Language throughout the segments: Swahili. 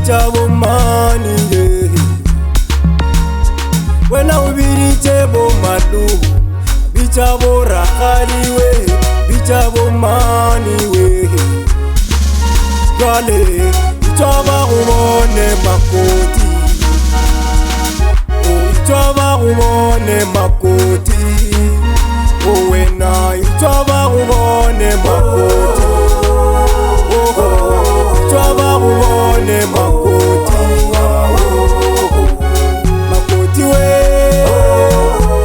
bitabo mani ye wena ubirite bo madu bitabo rakali we bitabo mani we gale bitaba ubone makoti bitaba ubone makoti wena bitaba ubone makoti bitaba ubone makoti makoti we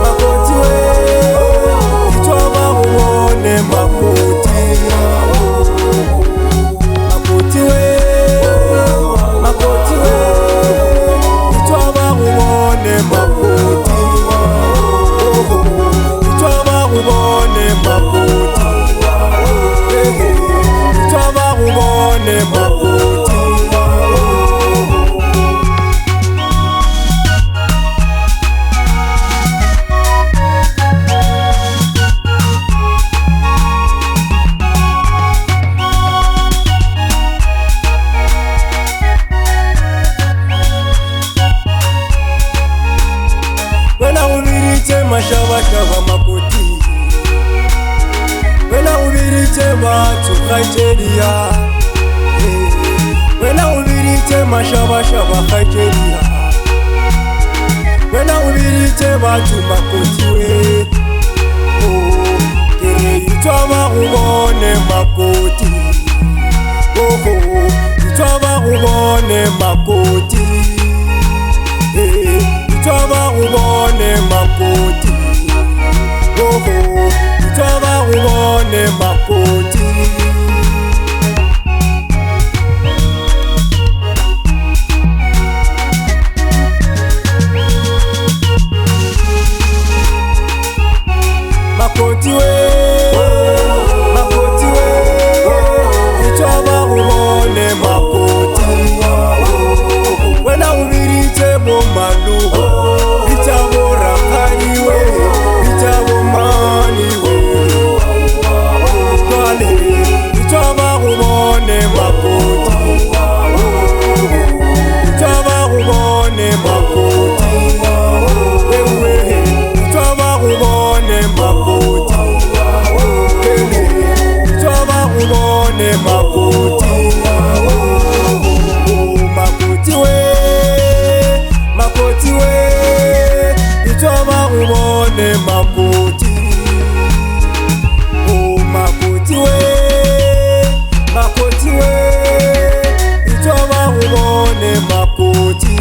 makoti we bitaba ubone makoti makoti we makoti we bitaba ubone makoti bitaba ubone makoti bitaba ubone makoti wena ubirite mashaba makoti wena ubirite batu khajeria wena ubirite mashaba khajeria wena ubirite batu makoti we itaba ubone makoti itaba ubone makoti itaba ubone makoti itaba ubone makoti makoti we makoti we itaba ubone makoti wena ubirite bo malu bitabo rakali we bitabo mani we gale bitaba ubone makoti bitaba ubone makoti wewe bitaba ubone makoti bitaba ubone makoti makoti we makoti we bitaba ubone makoti makoti we makoti we bitaba ubone makoti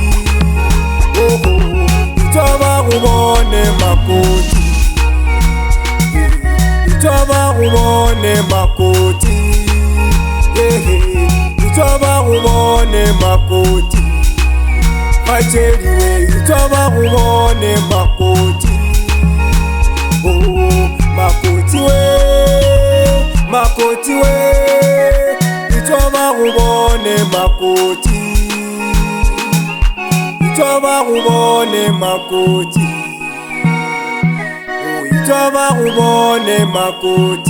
bitaba ubone makoti bitaba ubone makoti bitaba ubone makoti khajeria we bitaba ubone makoti makoti we makoti we bitaba ubone makoti bitaba ubone makoti bitaba ubone makoti